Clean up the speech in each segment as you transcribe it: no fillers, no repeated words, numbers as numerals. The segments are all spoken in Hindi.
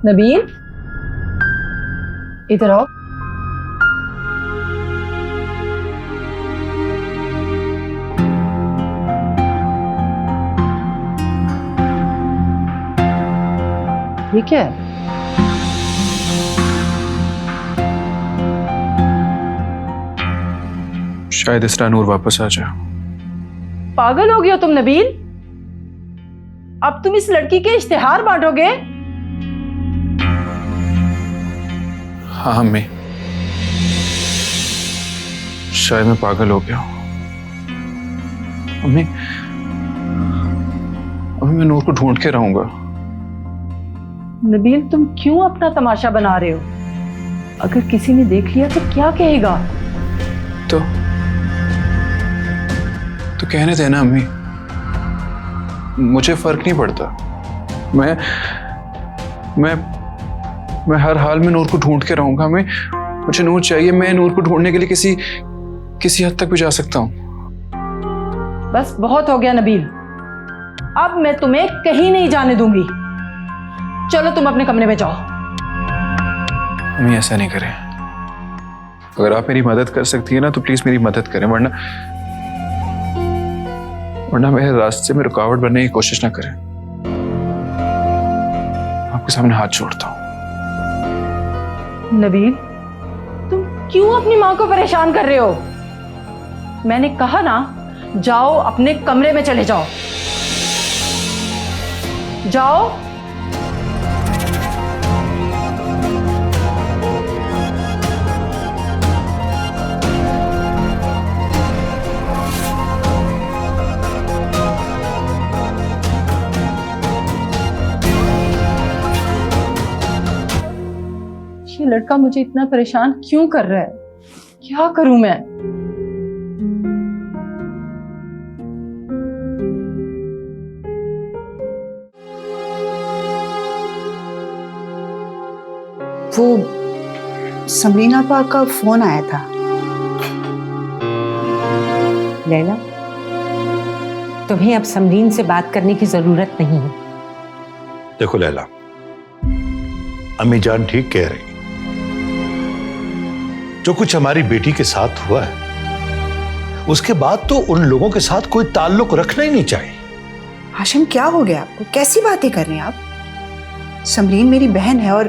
नबील, इधर आओ। ठीक है, शायद इस तरह नूर वापस आ जाए। पागल हो गए हो तुम नबील? अब तुम इस लड़की के इश्तिहार बांटोगे? हाँ अम्मी, शायद मैं पागल हो गया हूं। अम्मी, अभी मैं नूर को ढूंढ के रहूंगा। नबील, तुम क्यों अपना तमाशा बना रहे हो? अगर किसी ने देख लिया तो क्या कहेगा? तो कहने देना अम्मी, मुझे फर्क नहीं पड़ता। मैं हर हाल में नूर को ढूंढ के रहूंगा। मुझे नूर चाहिए। मैं नूर को ढूंढने के लिए किसी हद तक भी जा सकता हूं। बस बहुत हो गया नबील, अब मैं तुम्हें कहीं नहीं जाने दूंगी। चलो तुम अपने कमरे में जाओ। अम्मी ऐसा नहीं करें। अगर आप मेरी मदद कर सकती है ना तो प्लीज मेरी मदद करें, वरना मेरे रास्ते में रुकावट बनने की कोशिश ना करें। आपके सामने हाथ जोड़ता हूं। नबील, तुम क्यों अपनी मां को परेशान कर रहे हो? मैंने कहा ना, जाओ अपने कमरे में चले जाओ। जाओ। ये लड़का मुझे इतना परेशान क्यों कर रहा है? क्या करूं मैं? वो समरीना आपा का फोन आया था। लैला, तुम्हें अब समरीन से बात करने की जरूरत नहीं है। देखो लैला, अम्मी जान ठीक कह रही। जो कुछ हमारी बेटी के साथ हुआ है, उसके बाद तो उन लोगों के साथ कोई ताल्लुक रखना ही नहीं चाहिए। हाशिम, क्या हो गया आपको? कैसी बातें कर रहे हैं आप? समरीन मेरी बहन है और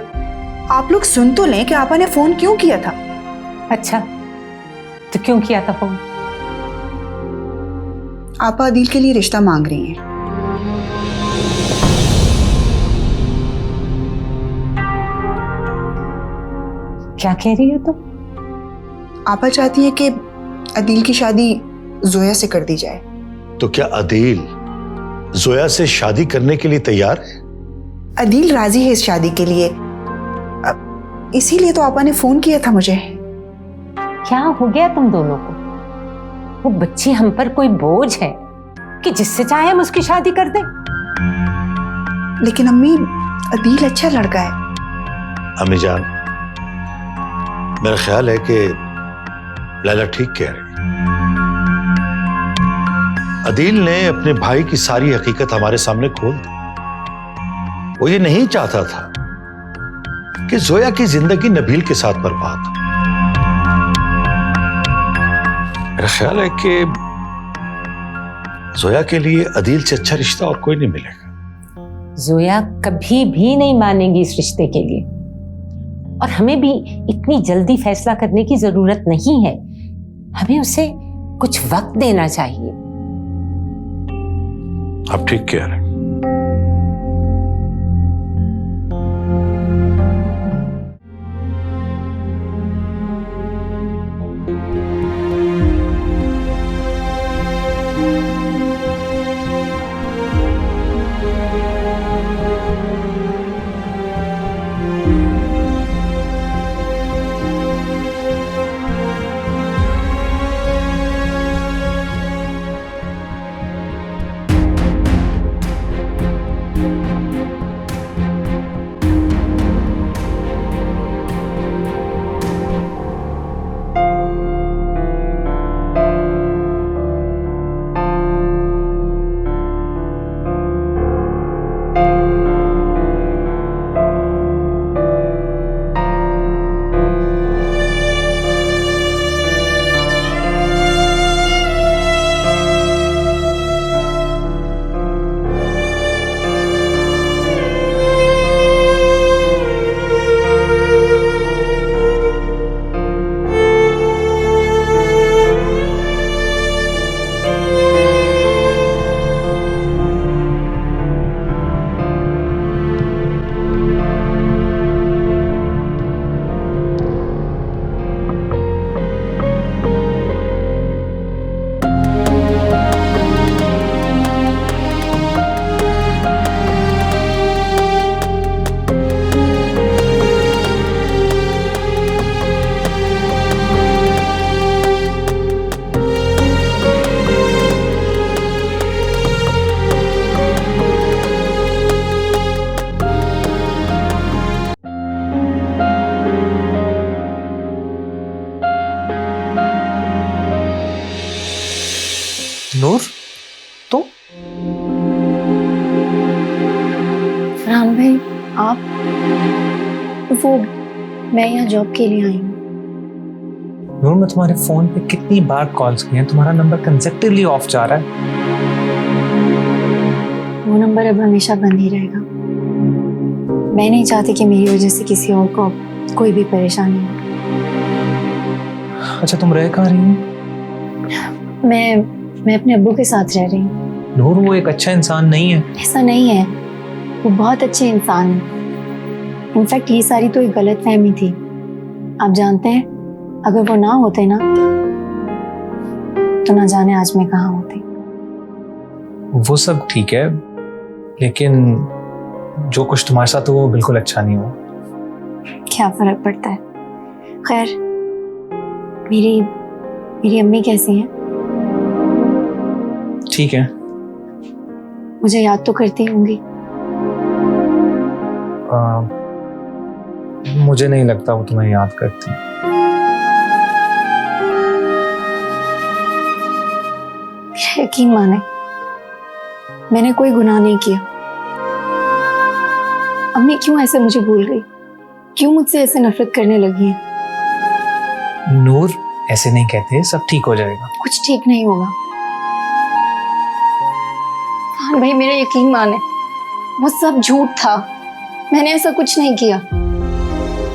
आप लोग सुन तो लें कि आपा ने फोन क्यों किया था। अच्छा, तो क्यों किया था फोन? आपा अदील के लिए रिश्ता मांग रही हैं। क्या कह रही हो तुम? आपा चाहती है कि अदील की शादी जोया से कर दी जाए। तो क्या अदील जोया से शादी करने के लिए तैयार है? अदील राजी है इस शादी के लिए, इसीलिए तो आपा ने फोन किया था मुझे। क्या हो गया तुम दोनों को? वो बच्ची हम पर कोई बोझ है कि जिससे चाहे हम उसकी शादी कर दें? लेकिन अम्मी, अदील अच्छा लड़का है। अम्मी जान, मेरा ख्याल है कि लैला ठीक कह रही। अदील ने अपने भाई की सारी हकीकत हमारे सामने खोल दी। वो ये नहीं चाहता था कि जोया की जिंदगी नबील के साथ बर्बाद हो। मेरा ख्याल है कि जोया के लिए अदील से अच्छा रिश्ता और कोई नहीं मिलेगा। जोया कभी भी नहीं मानेगी इस रिश्ते के लिए, और हमें भी इतनी जल्दी फैसला करने की जरूरत नहीं है। हमें उसे कुछ वक्त देना चाहिए। आप ठीक कह रहे हैं। नूर, तुम? फरहान भाई, आप? वो मैं यहाँ जॉब के लिए आई हूँ। नूर, मैं तुम्हारे फोन पे कितनी बार कॉल्स किए हैं, तुम्हारा नंबर कंसेक्टिवली ऑफ जा रहा है। वो नंबर अब हमेशा बंद ही रहेगा। मैं नहीं चाहती कि मेरी वजह से किसी और को कोई भी परेशानी हो। अच्छा, तुम रह कहाँ रही हो? मैं अपने अब्बू के साथ रह रही हूँ। नूर, वो एक अच्छा इंसान नहीं है। ऐसा नहीं है, वो बहुत अच्छे इंसान है। इनफैक्ट ये सारी तो एक गलत फहमी थी। आप जानते हैं, अगर वो ना होते ना तो ना जाने आज मैं कहाँ होती। वो सब ठीक है, लेकिन जो कुछ तुम्हारे साथ हुआ वो बिल्कुल अच्छा नहीं हुआ। क्या फर्क पड़ता है। खैर, मेरी अम्मी कैसी हैं? ठीक है। मुझे याद तो करती होंगी। मुझे नहीं लगता वो तुम्हें याद करती। यकीन माने, मैंने कोई गुनाह नहीं किया। अम्मी क्यों ऐसे मुझे भूल गई? क्यों मुझसे ऐसे नफरत करने लगी है? नूर, ऐसे नहीं कहते, सब ठीक हो जाएगा। कुछ ठीक नहीं होगा। हाँ भाई, मेरा यकीन माने, वो सब झूठ था। मैंने ऐसा कुछ नहीं किया।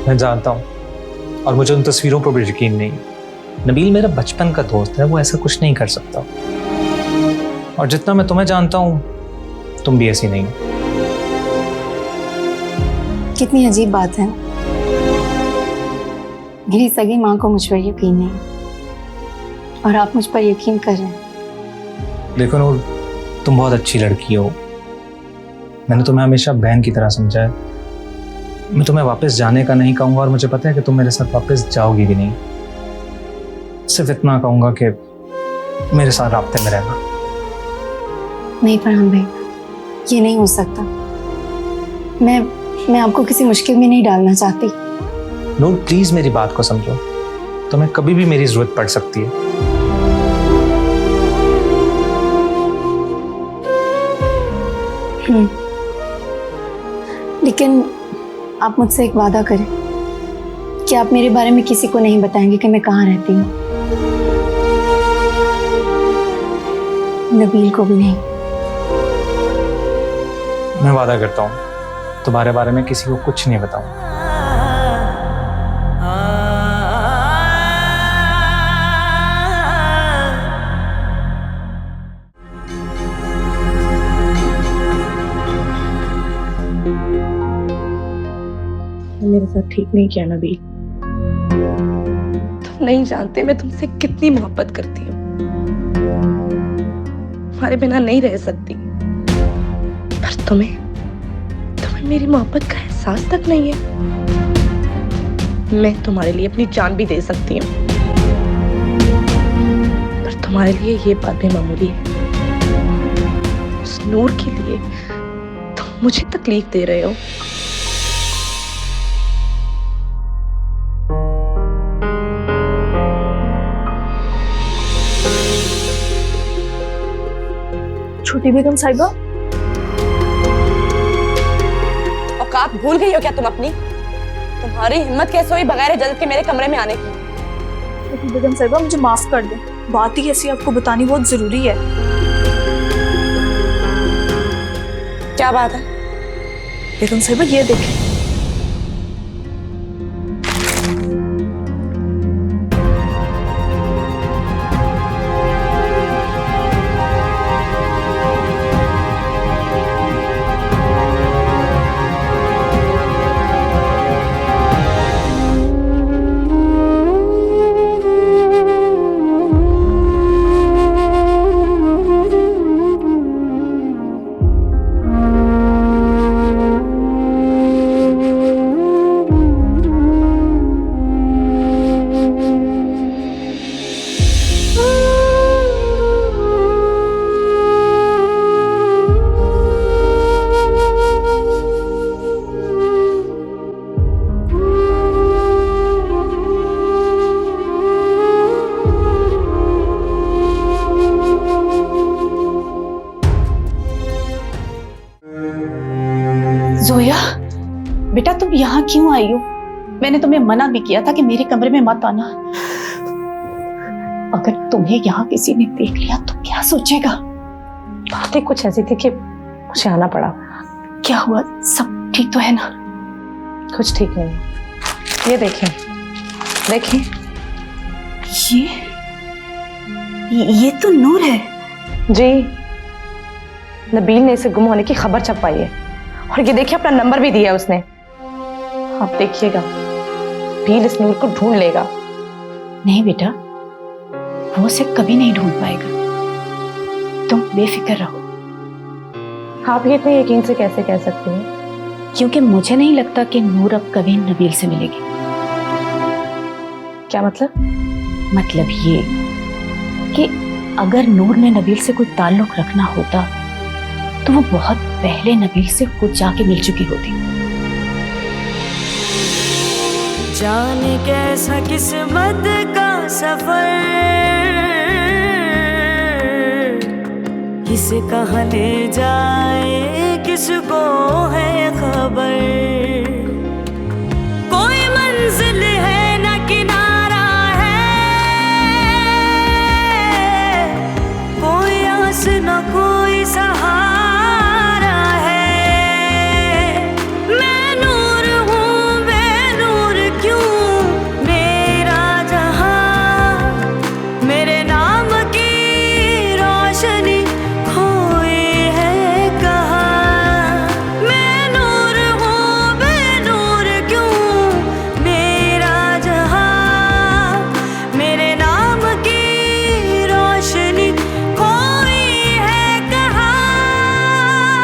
मैं जानता हूँ, और मुझे उन तस्वीरों पर भी यकीन नहीं। नबील मेरा बचपन का दोस्त है, वो ऐसा कुछ नहीं कर सकता। और जितना मैं तुम्हें जानता हूँ, तुम भी ऐसी नहीं हो। कितनी अजीब बात है। मेरी सगी माँ को मुझ पर यकीन नहीं, और आप मुझ पर यकीन कर रहे हैं। देखो नूर, तुम बहुत अच्छी लड़की हो। मैंने तुम्हें हमेशा बहन की तरह समझा है। मैं तुम्हें वापस जाने का नहीं कहूँगा, और मुझे पता है कि तुम मेरे साथ वापस जाओगी भी नहीं। सिर्फ इतना कहूँगा कि मेरे साथ राब्ते में रहना। नहीं फरहान भाई, ये नहीं हो सकता। मैं आपको किसी मुश्किल में नहीं डालना चाहती। नूर, प्लीज मेरी बात को समझो। तुम्हें कभी भी मेरी जरूरत पड़ सकती है। लेकिन आप मुझसे एक वादा करें कि आप मेरे बारे में किसी को नहीं बताएंगे कि मैं कहाँ रहती हूँ। नबील को भी नहीं। मैं वादा करता हूँ, तुम्हारे बारे में किसी को कुछ नहीं बताऊँ। मेरे साथ ठीक नहीं किया नबील। तुम नहीं जानते मैं तुमसे कितनी मोहब्बत करती हूँ। तुम्हारे बिना नहीं रह सकती। पर तुम्हें मेरी मोहब्बत का एहसास तक नहीं है। मैं तुम्हारे लिए अपनी जान भी दे सकती हूँ, पर तुम्हारे लिए ये बात भी मामूली है। उस नूर के लिए तुम मुझे तकलीफ दे रहे हो। छोटी बेगम साहिबा, औकात भूल गई हो क्या तुम अपनी? तुम्हारी हिम्मत कैसे हुई बगैर इजाजत के मेरे कमरे में आने की? छोटी बेगम साहिबा, मुझे माफ कर दें। बात ही ऐसी आपको बतानी बहुत जरूरी है। क्या बात है? बेगम साहिबा, ये देखें। जोया, बेटा तुम यहाँ क्यों आई हो? मैंने तुम्हें मना भी किया था कि मेरे कमरे में मत आना। अगर तुम्हें यहाँ किसी ने देख लिया तो क्या सोचेगा? बातें कुछ ऐसी थी कि मुझे आना पड़ा। क्या हुआ, सब ठीक तो है ना? कुछ ठीक नहीं। ये देखें, देखें। ये तो नूर है। जी, नबील ने इसे गुम होने की खबर छपवाई है और ये देखिए अपना नंबर भी दिया है उसने। आप देखिएगा नबील इस नूर को ढूंढ लेगा। नहीं बेटा, वो उसे कभी नहीं ढूंढ पाएगा, तुम बेफिक्र रहो। आप ये इतने यकीन से कैसे कह सकती हैं? क्योंकि मुझे नहीं लगता कि नूर अब कभी नबील से मिलेगी। क्या मतलब? मतलब ये कि अगर नूर ने नबील से कोई ताल्लुक रखना होता तो वो बहुत पहले नबील से खुद जाके मिल चुकी होती। जाने कैसा किस्मत का सफर, किसे कहाँ ले जाए किसको है खबर। कोई मंजिल है ना किनारा है, कोई आस ना कोई सहारा है। मैं नूर हूँ बेनूर क्यों मेरा जहां, मेरे नाम की रोशनी खोई है कहाँ। मैं नूर हूँ बेनूर क्यों मेरा जहां, मेरे नाम की रोशनी खोई है कहाँ।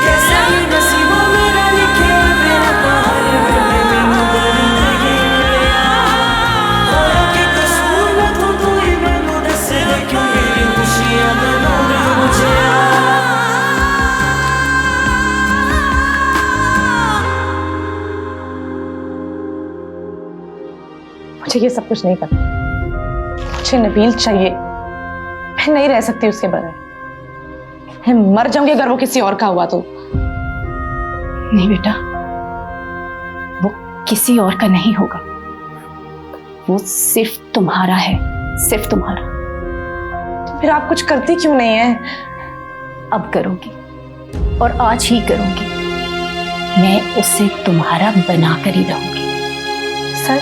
कैसा ही नसीबों मेरा लिखे मेरा प्यार है मैनू दर्द गया। होया कि कसूर मैं तू ही मैनू दस दे क्यों मेरी खुशियां बनाना मुझे। मुझे ये सब कुछ नहीं पता। मुझे नबील चाहिए। मैं नहीं रह सकती उसके बगैर। मैं मर जाऊंगी अगर वो किसी और का हुआ तो। नहीं बेटा, वो किसी और का नहीं होगा, वो सिर्फ तुम्हारा है, सिर्फ तुम्हारा। तो फिर आप कुछ करती क्यों नहीं है? अब करूंगी और आज ही करूंगी। मैं उसे तुम्हारा बनाकर ही रहूंगी। सर,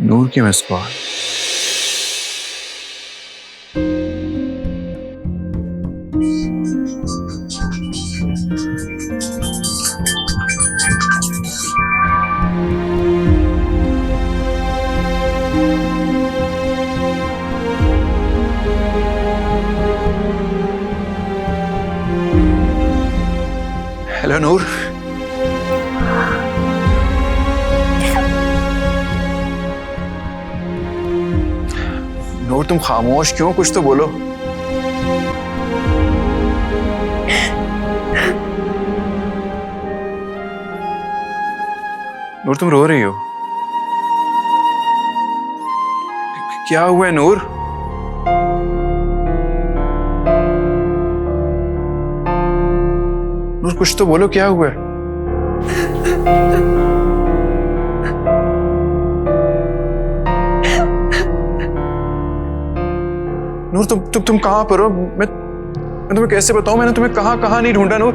नूर की मिस कॉल। हेलो नूर। नूर तुम खामोश क्यों? कुछ तो बोलो। नूर तुम रो रही हो, क्या हुआ है नूर? नूर कुछ तो बोलो, क्या हुआ है? नूर तुम कहां पर हो? मैं तुम्हें कैसे बताऊं? मैंने तुम्हें कहां नहीं ढूंढा। नूर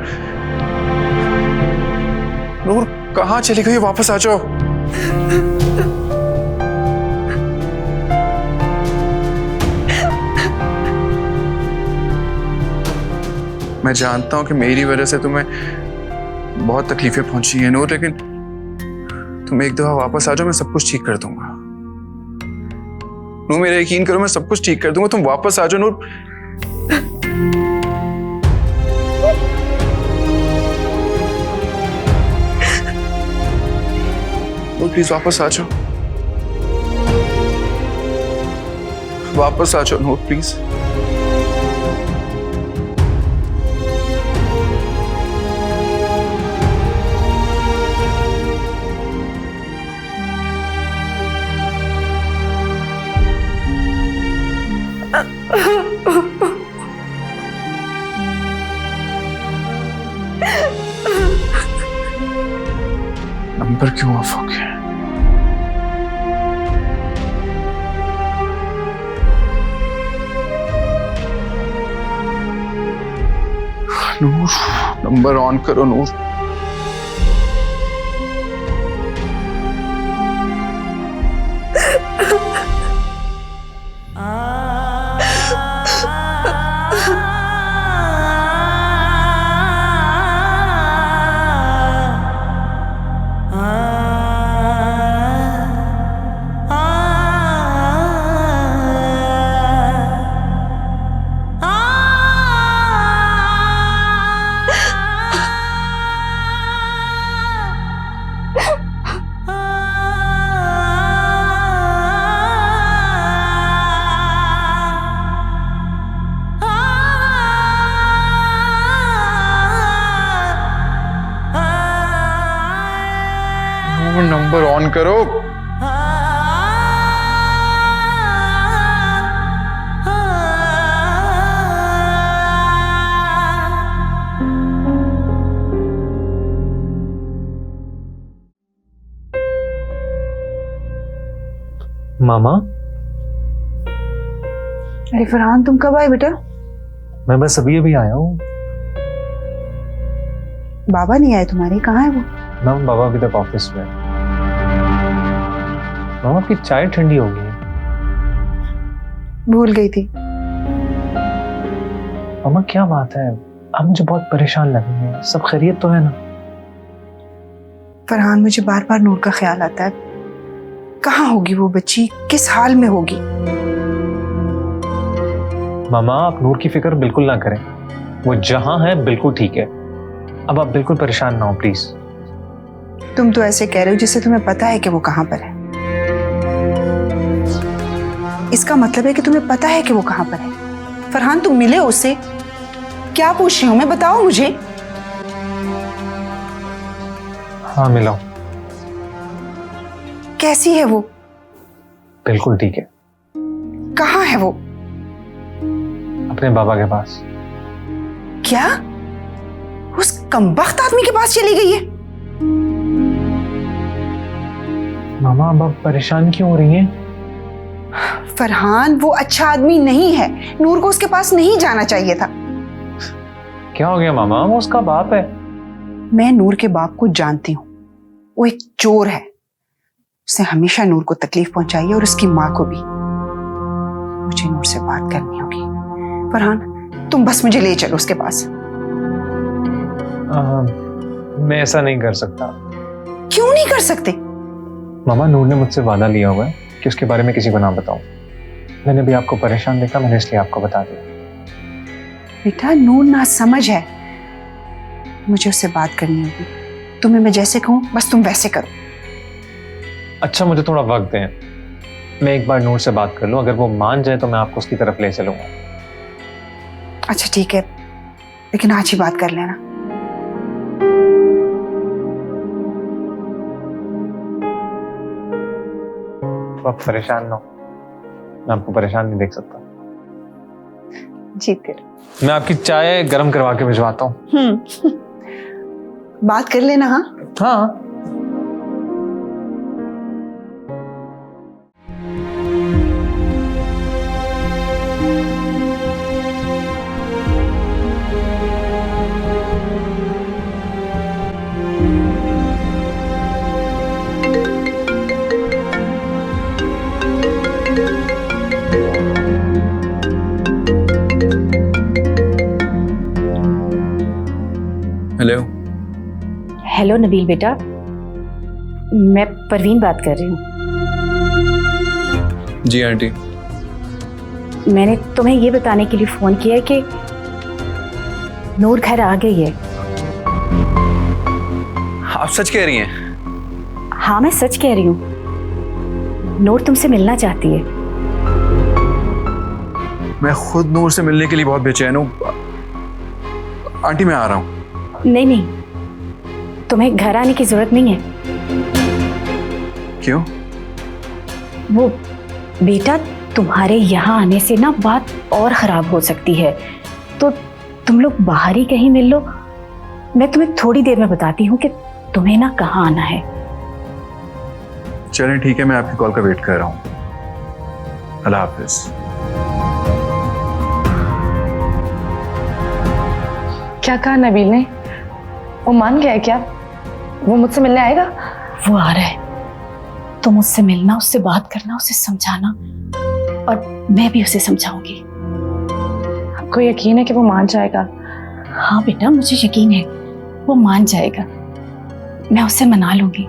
नूर कहां चली गई? वापस आ जाओ। मैं जानता हूं कि मेरी वजह से तुम्हें बहुत तकलीफें पहुंची हैं नूर, लेकिन तुम एक दफा वापस आ जाओ, मैं सब कुछ ठीक कर दूंगा। नूर मेरा यकीन करो, मैं सब कुछ ठीक कर दूंगा। तुम वापस आ जाओ नूर। प्लीज वापस आ जाओ, वापस आ जाओ नूर प्लीज। नंबर क्यों ऑफ हो गया? नूर, नंबर ऑन करो नूर। नंबर ऑन करो। मामा, अरे फरहान, तुम कब आए बेटा? मैं बस अभी अभी आया हूँ। बाबा नहीं आए तुम्हारे? कहाँ है वो? मैम, बाबा अभी तक ऑफिस में। मामा, आपकी चाय ठंडी हो गई है। भूल गई थी। मामा, क्या बात है? आप मुझे बहुत परेशान लग रही हैं। सब खैरियत तो है ना? फरहान, मुझे बार बार नूर का ख्याल आता है। कहाँ होगी वो बच्ची? किस हाल में होगी? मामा, आप नूर की फिक्र बिल्कुल ना करें। वो जहां है बिल्कुल ठीक है। अब आप बिल्कुल परेशान ना हो प्लीज। तुम तो ऐसे कह रहे हो जैसे तुम्हें पता है कि वो कहाँ पर है। इसका मतलब है कि तुम्हें पता है कि वो कहाँ पर है। फरहान, तुम मिले उससे? क्या पूछ रही हो मैं? बताओ मुझे। हाँ, मिला हूं। कैसी है वो? बिल्कुल ठीक है। कहाँ है वो? अपने बाबा के पास। क्या? उस कमबख्त आदमी के पास चली गई है? मामा, अब आप परेशान क्यों हो रही हैं? फरहान, वो अच्छा आदमी नहीं है। नूर को उसके पास नहीं जाना चाहिए था। क्या हो गया मामा? वो उसका बाप है। मैं नूर के बाप को जानती हूँ। वो एक चोर है। उसने हमेशा नूर को तकलीफ पहुंचाई है और उसकी माँ को भी। मुझे नूर से बात करनी होगी। फरहान, तुम बस मुझे ले चलो उसके पास। मैं ऐसा नहीं कर सकता। क्यों नहीं कर सकते? मामा, नूर ने मुझसे वादा लिया हुआ है कि उसके बारे में किसी को ना बताऊं। मैंने भी आपको परेशान देखा, मैंने इसलिए आपको बता दिया। बेटा, नूर ना समझ है। मुझे उससे बात करनी होगी। तुम्हें मैं जैसे कहूं बस तुम वैसे करो। अच्छा, मुझे थोड़ा वक्त दें। मैं एक बार नूर से बात कर लूं। अगर वो मान जाए तो मैं आपको उसकी तरफ ले चलूंगा। अच्छा ठीक है, लेकिन आज ही बात कर लेना। तो आप परेशान ना हो। मैं आपको परेशान नहीं देख सकता। जी फिर मैं आपकी चाय गर्म करवा के भिजवाता हूँ। बात कर लेना। हाँ हाँ। हेलो। हेलो नबील बेटा, मैं परवीन बात कर रही हूँ। जी आंटी। मैंने तुम्हें ये बताने के लिए फोन किया है कि नूर घर आ गई है। आप सच कह रही हैं? हाँ, मैं सच कह रही हूँ। नूर तुमसे मिलना चाहती है। मैं खुद नूर से मिलने के लिए बहुत बेचैन हूँ। आंटी मैं आ रहा हूँ। नहीं नहीं, तुम्हें घर आने की जरूरत नहीं है। क्यों? वो बेटा, तुम्हारे यहाँ आने से ना बात और खराब हो सकती है, तो तुम लोग बाहर ही कहीं मिल लो। मैं तुम्हें थोड़ी देर में बताती हूँ कि तुम्हें ना कहाँ आना है। चलें ठीक है, मैं आपकी कॉल का वेट कर रहा हूँ। अल्लाह हाफिज। क्या कहा नबील ने? वो मान गया है क्या? वो मुझसे मिलने आएगा? वो आ रहा है। तुम उससे मिलना, उससे बात करना, उसे समझाना, और मैं भी उसे समझाऊंगी। आपको यकीन है कि वो मान जाएगा? हाँ बेटा, मुझे यकीन है वो मान जाएगा। मैं उसे मना लूंगी।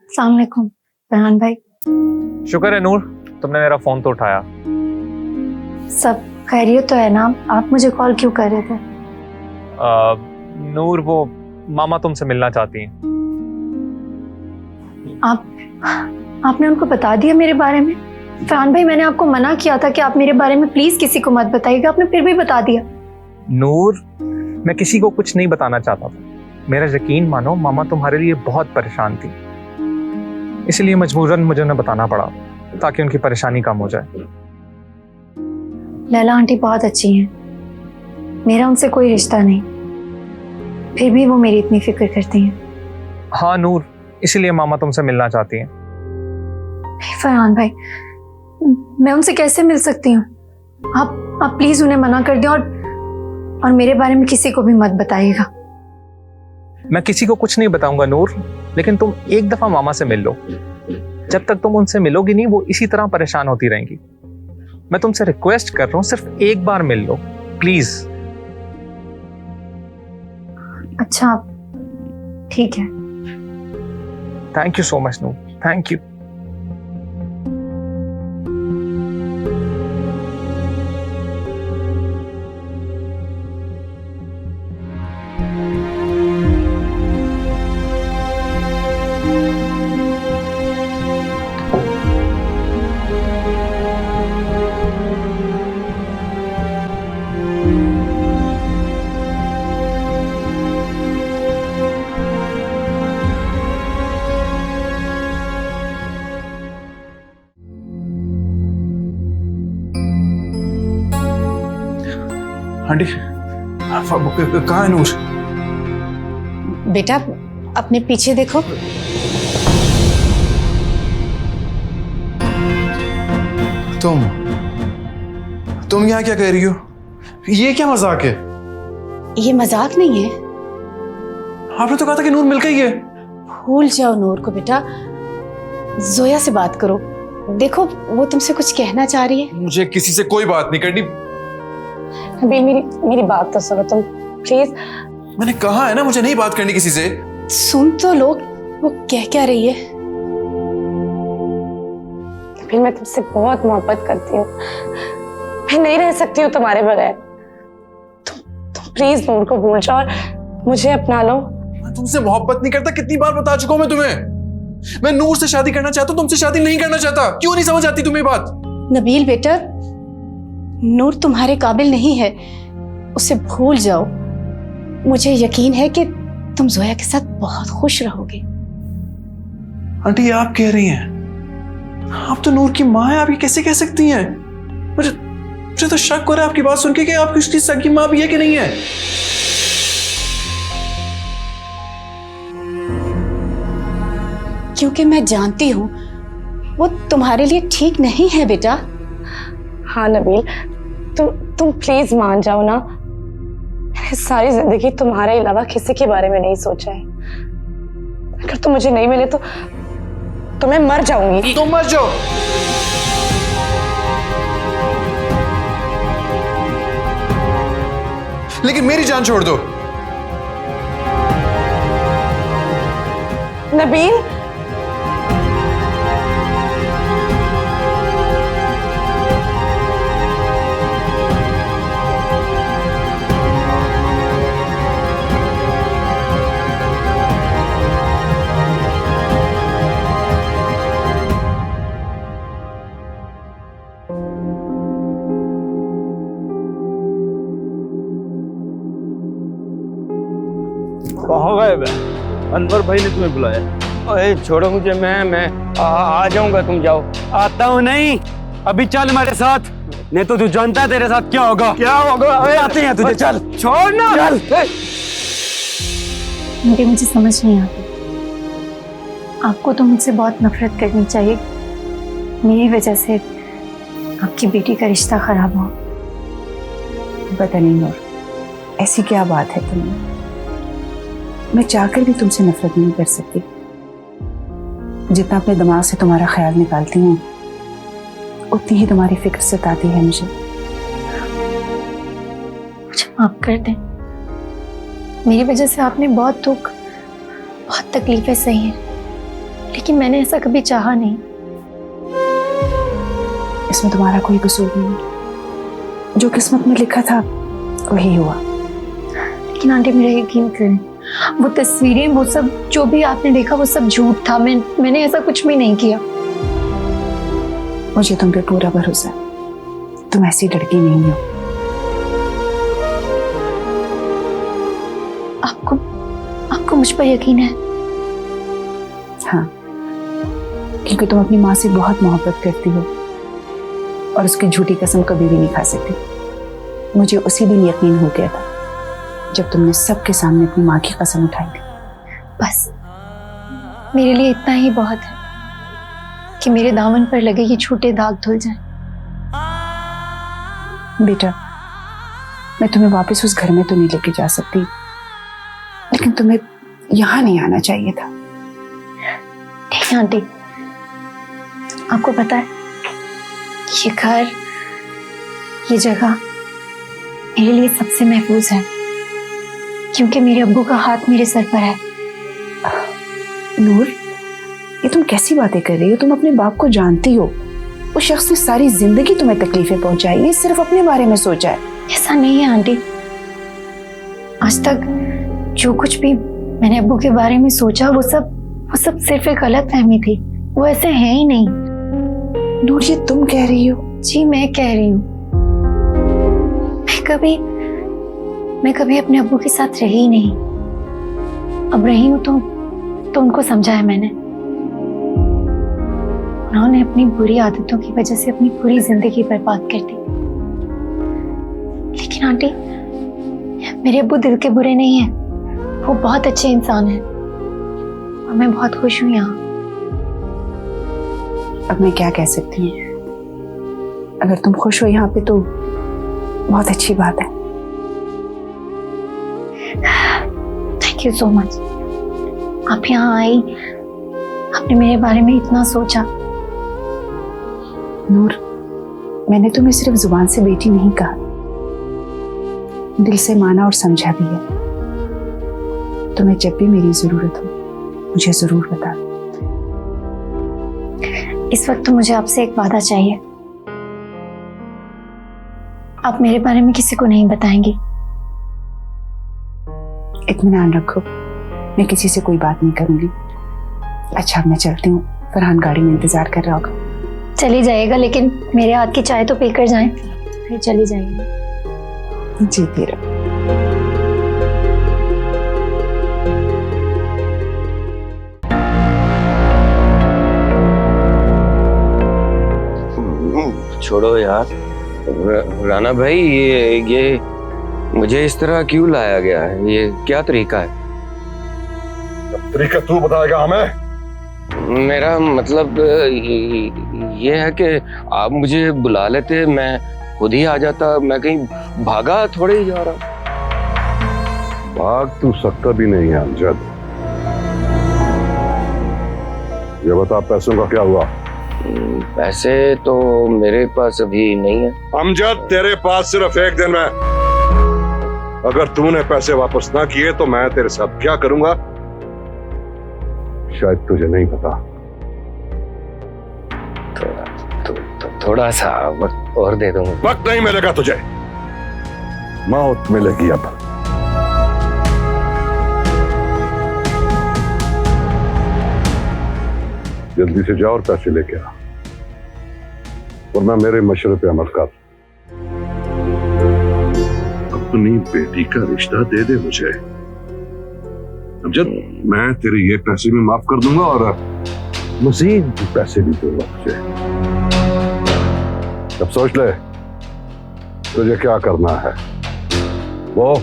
अस्सलाम वालेकुम फरहान भाई। शुक्र है नूर, तुमने मेरा फोन तो उठाया। सब खैरियत तो है ना? आप मुझे कॉल क्यों कर रहे थे? नूर, वो मामा तुमसे मिलना चाहती हैं। आपने उनको बता दिया मेरे बारे में? फरहान भाई, मैंने आपको मना किया था कि आप मेरे बारे में प्लीज किसी को मत बताइएगा, आपने फिर भी बता दिया। नूर, मैं किसी को कुछ नहीं बताना चाहता था। मेरा यकीन मानो, मामा तुम्हारे लिए बहुत परेशान थी, इसलिए मजबूरन मुझे उन्हें बताना पड़ा ताकि उनकी परेशानी कम हो जाए। लैला आंटी बहुत अच्छी हैं, मेरा उनसे कोई रिश्ता नहीं, फिर भी वो मेरी इतनी फिक्र करती हैं। हाँ नूर, इसलिए मामा तुमसे मिलना चाहती हैं। फरहान भाई, मैं उनसे कैसे मिल सकती हूँ? आप प्लीज उन्हें मना कर दें, और मेरे बारे में किसी को भी मत बताइएगा। मैं किसी को कुछ नहीं बताऊंगा नूर, लेकिन तुम एक दफा मामा से मिल लो। जब तक तुम उनसे मिलोगी नहीं, वो इसी तरह परेशान होती रहेंगी। मैं तुमसे रिक्वेस्ट कर रहा हूँ, सिर्फ एक बार मिल लो प्लीज। अच्छा ठीक है। Thank you so much Noor, thank you. Aunty कहाँ है नूर? बेटा अपने पीछे देखो। तुम यहाँ क्या कह रही हो? ये क्या मजाक है? ये मजाक नहीं है। आपने तो कहा था कि नूर मिल गई है। भूल जाओ नूर को बेटा, जोया से बात करो। देखो वो तुमसे कुछ कहना चाह रही है। मुझे किसी से कोई बात नहीं करनी। अभी मेरी बात तो सुनो तुम प्लीज। मैंने कहा है ना, मुझे नहीं बात करनी किसी से। सुन तो लो, वो क्या रही है। फिर मैं तुमसे बहुत मोहब्बत करती हूँ, मैं नहीं रह सकती हूँ तुम्हारे बगैर। तुम प्लीज नूर को भूल जाओ और मुझे अपना लो। मैं तुमसे मोहब्बत नहीं करता, कितनी बार बता चुका हूं मैं तुम्हें। मैं नूर से शादी करना चाहता हूँ, तुमसे शादी नहीं करना चाहता। क्यों नहीं समझ आती तुम्हें बात? नबील बेटा, नूर तुम्हारे काबिल नहीं है, उसे भूल जाओ। मुझे यकीन है कि तुम जोया के साथ बहुत खुश रहोगे। आंटी ये आप कह रही हैं? आप तो नूर की माँ हैं, आप ये कैसे कह सकती हैं? मुझे तो शक हो रहा है आपकी बात सुन के कि आप उसकी सगी माँ भी है कि नहीं है। क्योंकि मैं जानती हूँ वो तुम्हारे लिए ठीक नहीं है बेटा। हाँ नबील, तुम प्लीज मान जाओ ना। मैंने सारी जिंदगी तुम्हारे अलावा किसी के बारे में नहीं सोचा है। अगर तुम मुझे नहीं मिले तो मैं मर जाऊंगी। तुम मर जाओ। लेकिन मेरी जान छोड़ दो। नबील, कहाँ गायब है? अनवर भाई ने तुम्हें बुलाया। अरे छोड़ो मुझे, मैं आ जाऊंगा, तुम जाओ। आता हूँ नहीं, अभी चल मेरे साथ, नहीं तो तू जानता है तेरे साथ क्या होगा। क्या होगा? आते हैं तुझे, चल। छोड़ ना, चल। मुझे समझ नहीं आती, आपको तो मुझसे बहुत नफरत करनी चाहिए। मेरी वजह से आपकी बेटी का रिश्ता खराब हुआ। पता नहीं नूर, ऐसी क्या बात है तुम्हें? मैं चाहकर भी तुमसे नफरत नहीं कर सकती। जितना अपने दिमाग से तुम्हारा ख्याल निकालती हूँ उतनी ही तुम्हारी फिक्र सताती है मुझे। मुझे माफ कर दें, मेरी वजह से आपने बहुत दुख, बहुत तकलीफें सही हैं, लेकिन मैंने ऐसा कभी चाहा नहीं। इसमें तुम्हारा कोई कसूर नहीं। जो किस्मत में लिखा था वही हुआ। लेकिन आंटी मेरा यकीन करें, वो तस्वीरें, वो सब जो भी आपने देखा वो सब झूठ था। मैंने ऐसा कुछ भी नहीं किया। मुझे तुम पे पूरा भरोसा है, तुम ऐसी लड़की नहीं हो। आपको मुझ पर यकीन है? हाँ, क्योंकि तुम अपनी माँ से बहुत मोहब्बत करती हो और उसकी झूठी कसम कभी भी नहीं खा सकती। मुझे उसी दिन यकीन हो गया था जब तुमने सबके सामने अपनी माँ की कसम उठाई थी। बस मेरे लिए इतना ही बहुत है कि मेरे दामन पर लगे ये छोटे दाग धुल जाएं। बेटा, मैं तुम्हें वापस उस घर में तो नहीं लेके जा सकती, लेकिन तुम्हें यहाँ नहीं आना चाहिए था। ठीक है आंटी, आपको पता है ये घर, ये जगह मेरे लिए सबसे महफूज है, क्योंकि मेरे अब्बू का हाथ मेरे सर पर है। नूर, ये तुम कैसी बातें कर रही हो? तुम अपने बाप को जानती हो। उस शख्स ने सारी जिंदगी तुम्हें तकलीफें पहुंचाई है, सिर्फ अपने बारे में सोचा है। ऐसा नहीं है आंटी, आज तक जो कुछ भी मैंने अब्बू के बारे में सोचा वो सब सिर्फ एक गलतफहमी थी। वो ऐसे हैं ही नहीं। नूर, ये तुम कह रही हो? जी मैं कह रही हूँ। मैं कभी अपने अब्बू के साथ रही ही नहीं। अब रही हूँ तो उनको समझा है मैंने। उन्होंने अपनी बुरी आदतों की वजह से अपनी पूरी जिंदगी बर्बाद कर दी। लेकिन आंटी, मेरे अब्बू दिल के बुरे नहीं हैं, वो बहुत अच्छे इंसान हैं और मैं बहुत खुश हूँ यहाँ। अब मैं क्या कह सकती हूँ? अगर तुम खुश हो यहाँ पे तो बहुत अच्छी बात है। Thank you so much. आप यहाँ आई, आपने मेरे बारे में इतना सोचा। नूर, मैंने तुम्हें सिर्फ जुबान से बेटी नहीं कहा, दिल से माना और समझा भी है। तुम्हें जब भी मेरी जरूरत हो मुझे जरूर बता। इस वक्त तो मुझे आपसे एक वादा चाहिए। आप मेरे बारे में किसी को नहीं बताएंगी? इत्मीनान रखो, मैं किसी से कोई बात नहीं करूंगी। अच्छा, मैं चलती हूँ, फरहान गाड़ी में इंतजार कर रहा होगा। चली जाइएगा, लेकिन मेरे हाथ की चाय तो पीकर जाएं, फिर चली जाइएगा। जीती रहो। छोड़ो यार। राणा भाई, ये मुझे इस तरह क्यों लाया गया है? ये क्या तरीका है? तरीका तू बताएगा हमें? मेरा मतलब ये है कि आप मुझे बुला लेते, मैं खुद ही आ जाता। मैं कहीं भागा थोड़े ही जा रहा। भाग तू सकता भी नहीं है अमजद। ये बता, पैसों का क्या हुआ? पैसे तो मेरे पास अभी नहीं है। अमजद, तेरे पास सिर्फ एक दिन में, अगर तूने पैसे वापस ना किए तो मैं तेरे साथ क्या करूंगा शायद तुझे नहीं पता। थोड़ा सा वक्त और दे दूंगा। वक्त नहीं मिलेगा तुझे, मौत मिलेगी अब। जल्दी से जा और पैसे लेके आ, वरना मेरे मशवरे पे अमल कर। अपनी बेटी का रिश्ता दे दे मुझे अमजद, मैं तेरे ये पैसे भी माफ कर दूंगा और मजीद पैसे भी दूंगा तुझे। अब सोच ले तुझे क्या करना है। वो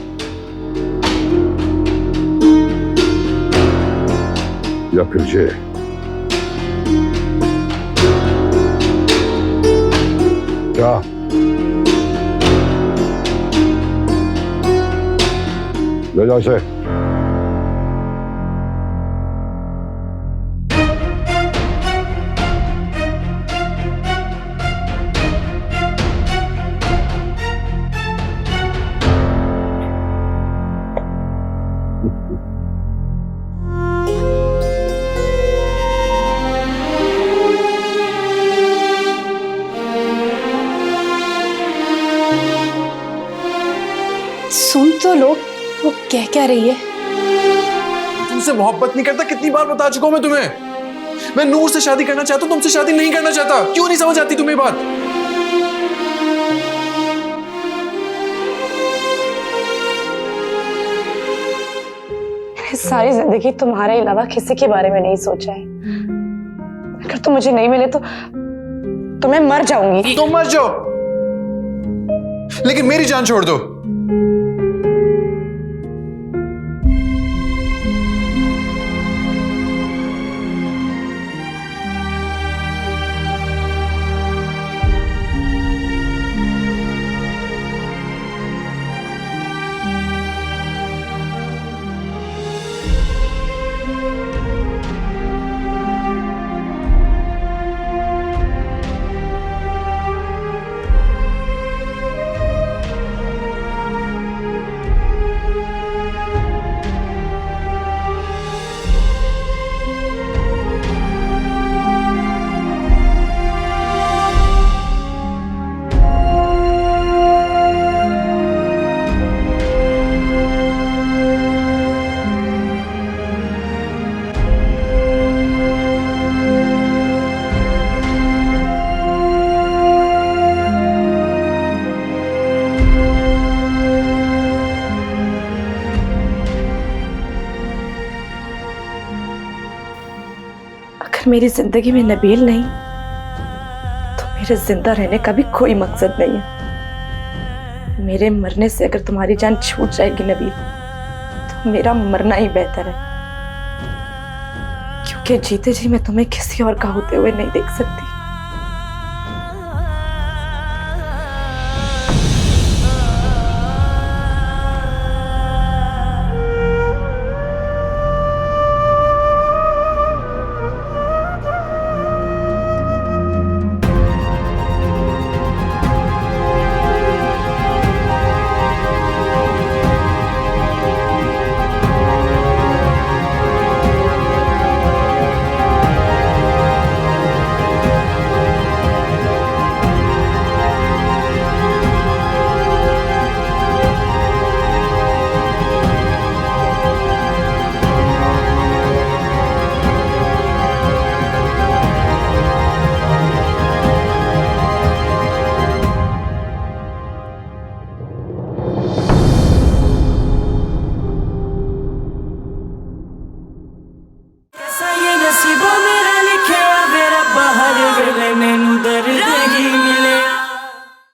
या फिर ये। क्या ले जाओ इसे। सुन तो लो, वो कह क्या रही है? तुमसे मोहब्बत नहीं करता, कितनी बार बता चुका हूं मैं तुम्हें। मैं नूर से शादी करना चाहता हूं, तुमसे शादी नहीं करना चाहता। क्यों नहीं समझ आती तुम्हें बात? मैंने सारी जिंदगी तुम्हारे अलावा किसी के बारे में नहीं सोचा है। अगर तुम मुझे नहीं मिले तो मैं मर जाऊंगी। तुम मर जाओ, लेकिन मेरी जान छोड़ दो। मेरी जिंदगी में नबील नहीं तो मेरे जिंदा रहने का भी कोई मकसद नहीं है। मेरे मरने से अगर तुम्हारी जान छूट जाएगी नबील, तो मेरा मरना ही बेहतर है, क्योंकि जीते जी मैं तुम्हें किसी और का होते हुए नहीं देख सकती।